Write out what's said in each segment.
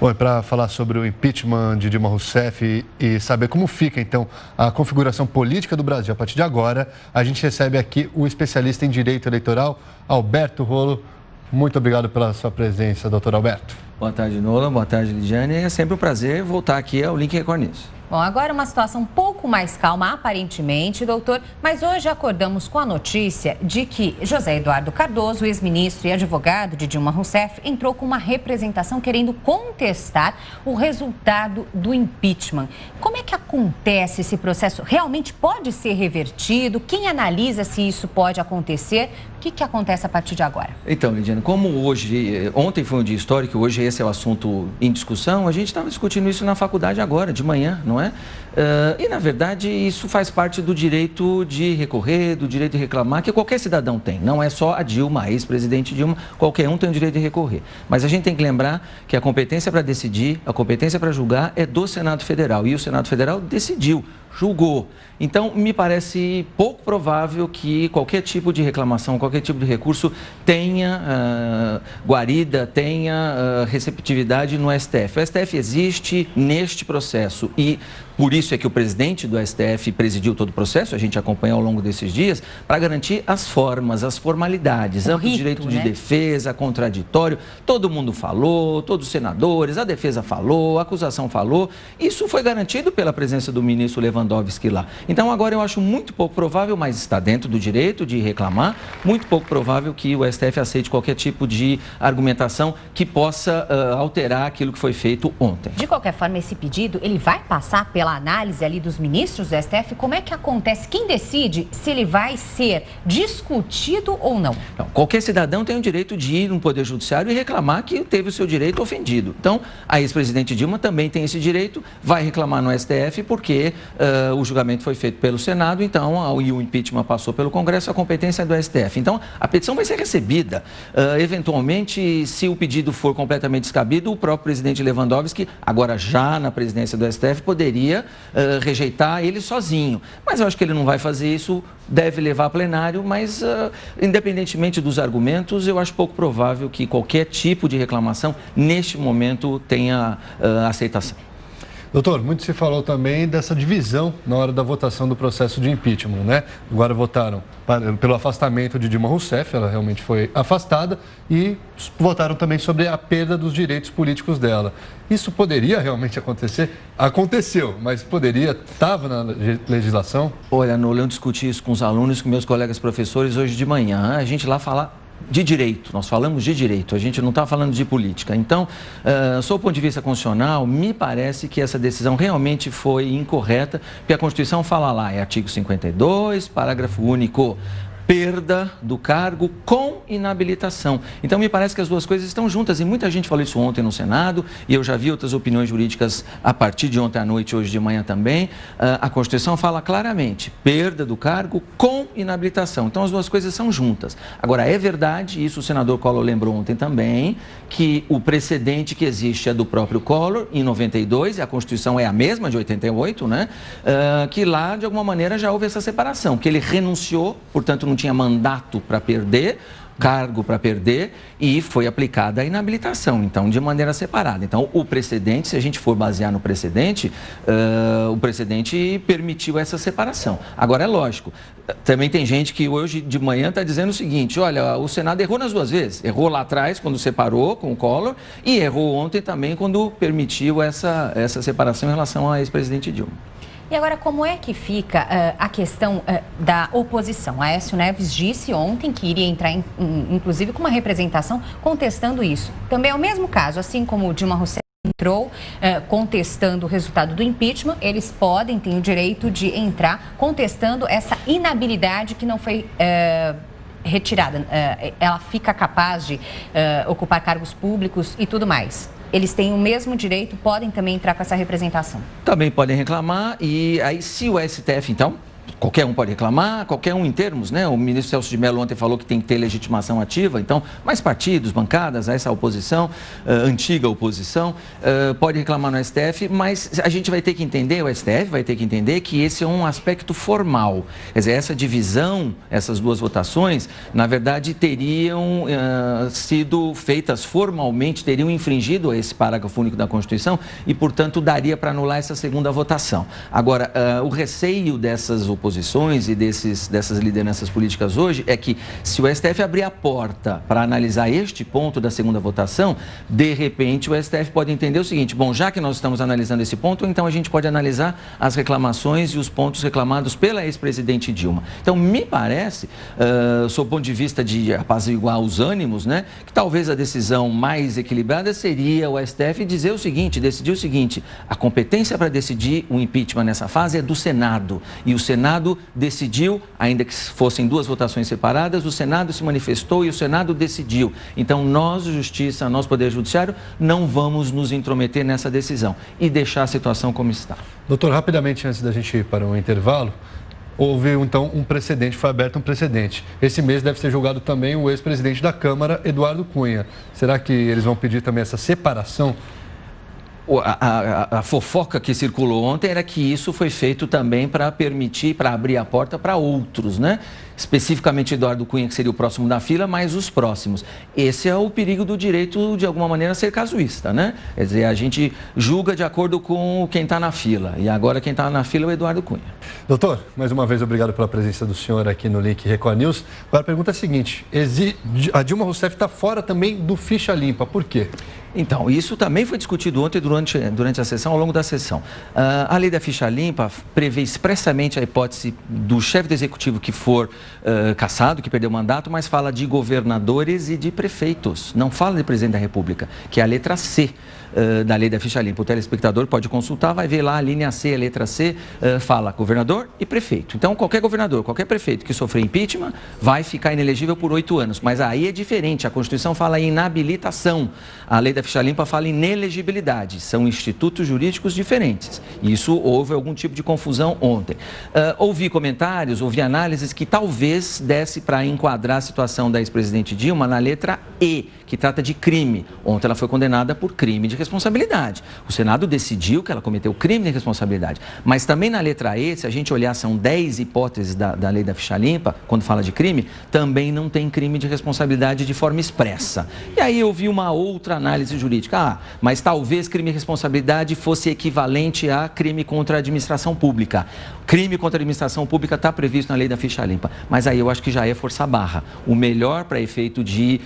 Bom, para falar sobre o impeachment de Dilma Rousseff e saber como fica, então, a configuração política do Brasil a partir de agora, a gente recebe aqui o especialista em direito eleitoral, Alberto Rolo. Muito obrigado pela sua presença, doutor Alberto. Boa tarde, Nola. Boa tarde, Lidiane. É sempre um prazer voltar aqui ao Link Record News. Bom, agora uma situação um pouco mais calma, aparentemente, doutor, mas hoje acordamos com a notícia de que José Eduardo Cardoso, ex-ministro e advogado de Dilma Rousseff, entrou com uma representação querendo contestar o resultado do impeachment. Como é que acontece esse processo? Realmente pode ser revertido? Quem analisa se isso pode acontecer? O que acontece a partir de agora? Então, Lidiane, como ontem foi um dia histórico, hoje esse é o assunto em discussão, a gente estava discutindo isso na faculdade agora, de manhã, não é? E, na verdade, isso faz parte do direito de recorrer, do direito de reclamar, que qualquer cidadão tem. Não é só a Dilma, a ex-presidente Dilma, qualquer um tem o direito de recorrer. Mas a gente tem que lembrar que a competência para decidir, a competência para julgar é do Senado Federal. E o Senado Federal decidiu, julgou. Então, me parece pouco provável que qualquer tipo de reclamação, qualquer tipo de recurso tenha guarida, tenha receptividade no STF. O STF existe neste processo e por isso é que o presidente do STF presidiu todo o processo, a gente acompanha ao longo desses dias, para garantir as formas, as formalidades, amplo direito de defesa, contraditório, todo mundo falou, todos os senadores, a defesa falou, a acusação falou, isso foi garantido pela presença do ministro Lewandowski lá. Então agora eu acho muito pouco provável, mas está dentro do direito de reclamar, muito pouco provável que o STF aceite qualquer tipo de argumentação que possa alterar aquilo que foi feito ontem. De qualquer forma, esse pedido, ele vai passar pela análise ali dos ministros do STF? Como é que acontece? Quem decide se ele vai ser discutido ou não? Não, qualquer cidadão tem o direito de ir no Poder Judiciário e reclamar que teve o seu direito ofendido. Então, a ex-presidente Dilma também tem esse direito, vai reclamar no STF porque o julgamento foi feito pelo Senado, então, e o impeachment passou pelo Congresso, a competência é do STF. Então, a petição vai ser recebida. Eventualmente, se o pedido for completamente descabido, o próprio presidente Lewandowski, agora já na presidência do STF, poderia rejeitar ele sozinho. Mas eu acho que ele não vai fazer isso, deve levar a plenário, mas independentemente dos argumentos, eu acho pouco provável que qualquer tipo de reclamação, neste momento, tenha aceitação. Doutor, muito se falou também dessa divisão na hora da votação do processo de impeachment, né? Agora votaram pelo afastamento de Dilma Rousseff, ela realmente foi afastada, e votaram também sobre a perda dos direitos políticos dela. Isso poderia realmente acontecer? Aconteceu, mas poderia, estava na legislação? Olha, Nola, eu discuti isso com os alunos, com meus colegas professores hoje de manhã. A gente lá fala de direito, nós falamos de direito, a gente não está falando de política. Então, sob o ponto de vista constitucional, me parece que essa decisão realmente foi incorreta, porque a Constituição fala lá, é artigo 52, parágrafo único, perda do cargo com inabilitação. Então, me parece que as duas coisas estão juntas e muita gente falou isso ontem no Senado e eu já vi outras opiniões jurídicas a partir de ontem à noite, hoje de manhã também. A Constituição fala claramente, perda do cargo com inabilitação. Então, as duas coisas são juntas. Agora, é verdade, isso o senador Collor lembrou ontem também, que o precedente que existe é do próprio Collor, em 92, e a Constituição é a mesma, de 88, né? Que lá, de alguma maneira, já houve essa separação, que ele renunciou, portanto, não tinha mandato para perder, cargo para perder, e foi aplicada a inabilitação, então, de maneira separada. Então, o precedente, se a gente for basear no precedente, o precedente permitiu essa separação. Agora, é lógico, também tem gente que hoje de manhã está dizendo o seguinte, olha, o Senado errou nas duas vezes, errou lá atrás, quando separou com o Collor, e errou ontem também, quando permitiu essa separação em relação à ex-presidente Dilma. E agora, como é que fica a questão da oposição? A Aécio Neves disse ontem que iria entrar, inclusive, com uma representação contestando isso. Também é o mesmo caso, assim como o Dilma Rousseff entrou contestando o resultado do impeachment, eles têm o direito de entrar contestando essa inabilidade que não foi retirada. Ela fica capaz de ocupar cargos públicos e tudo mais. Eles têm o mesmo direito, podem também entrar com essa representação. Também podem reclamar e aí se o STF, então, qualquer um pode reclamar, qualquer um em termos, né? O ministro Celso de Mello ontem falou que tem que ter legitimação ativa, então, mais partidos, bancadas, essa oposição, antiga oposição, pode reclamar no STF, mas a gente vai ter que entender, o STF vai ter que entender que esse é um aspecto formal. Quer dizer, essa divisão, essas duas votações, na verdade, teriam sido feitas formalmente, teriam infringido esse parágrafo único da Constituição e, portanto, daria para anular essa segunda votação. Agora, o receio dessas oposições e dessas lideranças políticas hoje é que, se o STF abrir a porta para analisar este ponto da segunda votação, de repente o STF pode entender o seguinte: bom, já que nós estamos analisando esse ponto, então a gente pode analisar as reclamações e os pontos reclamados pela ex-presidente Dilma. Então, me parece, sob o ponto de vista de apaziguar os ânimos, né, que talvez a decisão mais equilibrada seria o STF decidir o seguinte: a competência para decidir o impeachment nessa fase é do Senado, e o Senado decidiu, ainda que fossem duas votações separadas, o Senado se manifestou e o Senado decidiu. Então, nós, Justiça, nós, Poder Judiciário, não vamos nos intrometer nessa decisão e deixar a situação como está. Doutor, rapidamente, antes da gente ir para um intervalo, houve, então, foi aberto um precedente. Esse mês deve ser julgado também o ex-presidente da Câmara, Eduardo Cunha. Será que eles vão pedir também essa separação? A fofoca que circulou ontem era que isso foi feito também para abrir a porta para outros, né? Especificamente Eduardo Cunha, que seria o próximo da fila, mas os próximos. Esse é o perigo do direito, de alguma maneira, ser casuísta, né? Quer dizer, a gente julga de acordo com quem está na fila. E agora quem está na fila é o Eduardo Cunha. Doutor, mais uma vez, obrigado pela presença do senhor aqui no Link Record News. Agora a pergunta é a seguinte: a Dilma Rousseff está fora também do ficha limpa. Por quê? Então, isso também foi discutido ontem durante a sessão, ao longo da sessão. A lei da ficha limpa prevê expressamente a hipótese do chefe do executivo que for cassado, que perdeu o mandato, mas fala de governadores e de prefeitos. Não fala de presidente da República, que é a letra C da lei da ficha limpa. O telespectador pode consultar, vai ver lá a linha C, a letra C, fala governador e prefeito. Então, qualquer governador, qualquer prefeito que sofrer impeachment vai ficar inelegível por 8 anos. Mas aí é diferente, a Constituição fala em inabilitação, a lei da ficha limpa fala em inelegibilidade. São institutos jurídicos diferentes. E isso houve algum tipo de confusão ontem. Ouvi comentários, ouvi análises que talvez desse para enquadrar a situação da ex-presidente Dilma na letra E, que trata de crime. Ontem ela foi condenada por crime de responsabilidade. O Senado decidiu que ela cometeu crime de responsabilidade. Mas também na letra E, se a gente olhar, são 10 hipóteses da lei da ficha limpa, quando fala de crime, também não tem crime de responsabilidade de forma expressa. E aí eu vi uma outra análise jurídica. Mas talvez crime de responsabilidade fosse equivalente a crime contra a administração pública. Crime contra a administração pública está previsto na lei da ficha limpa. Mas aí eu acho que já é forçar a barra. O melhor para efeito de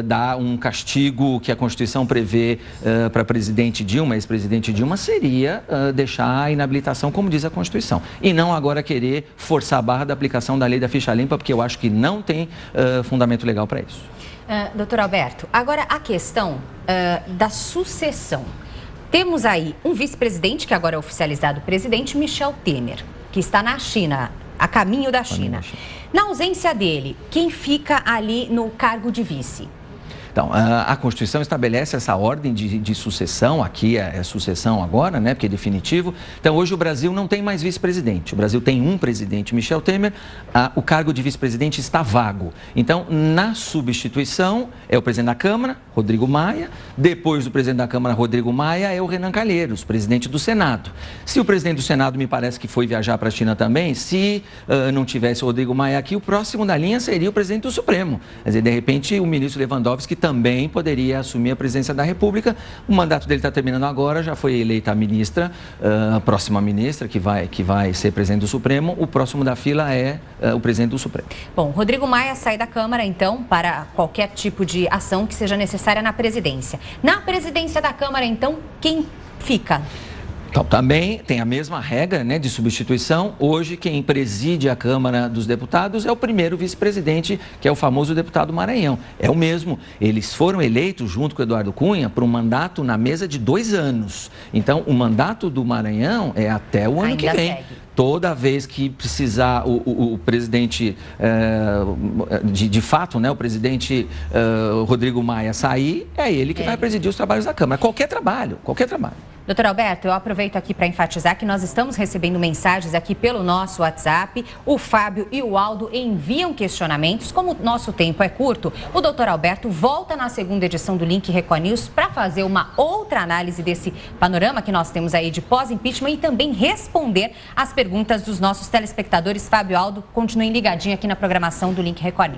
dar um castigo que a Constituição prevê para a presidente Dilma, ex-presidente Dilma, seria deixar a inabilitação, como diz a Constituição. E não agora querer forçar a barra da aplicação da lei da ficha limpa, porque eu acho que não tem fundamento legal para isso. Doutor Alberto, agora a questão da sucessão. Temos aí um vice-presidente, que agora é oficializado presidente, Michel Temer, que está na China, a caminho da China. Na ausência dele, quem fica ali no cargo de vice? Então, a Constituição estabelece essa ordem de sucessão, aqui é sucessão agora, né, porque é definitivo. Então, hoje o Brasil não tem mais vice-presidente. O Brasil tem um presidente, Michel Temer, o cargo de vice-presidente está vago. Então, na substituição, é o presidente da Câmara, Rodrigo Maia. Depois do presidente da Câmara, Rodrigo Maia, é o Renan Calheiros, presidente do Senado. Se o presidente do Senado, me parece que foi viajar para a China também, se não tivesse o Rodrigo Maia aqui, o próximo da linha seria o presidente do Supremo. Quer dizer, de repente, o ministro Lewandowski também poderia assumir a presidência da República. O mandato dele está terminando agora, já foi eleita a ministra, a próxima ministra, que vai ser presidente do Supremo. O próximo da fila é o presidente do Supremo. Bom, Rodrigo Maia sai da Câmara, então, para qualquer tipo de ação que seja necessária na presidência. Na presidência da Câmara, então, quem fica? Então, também tem a mesma regra, né, de substituição. Hoje, quem preside a Câmara dos Deputados é o primeiro vice-presidente, que é o famoso deputado Maranhão. É o mesmo. Eles foram eleitos, junto com o Eduardo Cunha, para um mandato na mesa de 2 anos. Então, o mandato do Maranhão é até o ano que vem. Segue. Toda vez que precisar o presidente, de fato, né, o presidente Rodrigo Maia sair, é ele que vai presidir os trabalhos da Câmara. Qualquer trabalho, qualquer trabalho. Doutor Alberto, eu aproveito aqui para enfatizar que nós estamos recebendo mensagens aqui pelo nosso WhatsApp. O Fábio e o Aldo enviam questionamentos. Como o nosso tempo é curto, o doutor Alberto volta na segunda edição do Link Record News para fazer uma outra análise desse panorama que nós temos aí de pós-impeachment e também responder as perguntas dos nossos telespectadores. Fábio e Aldo, continuem ligadinhos aqui na programação do Link Record News.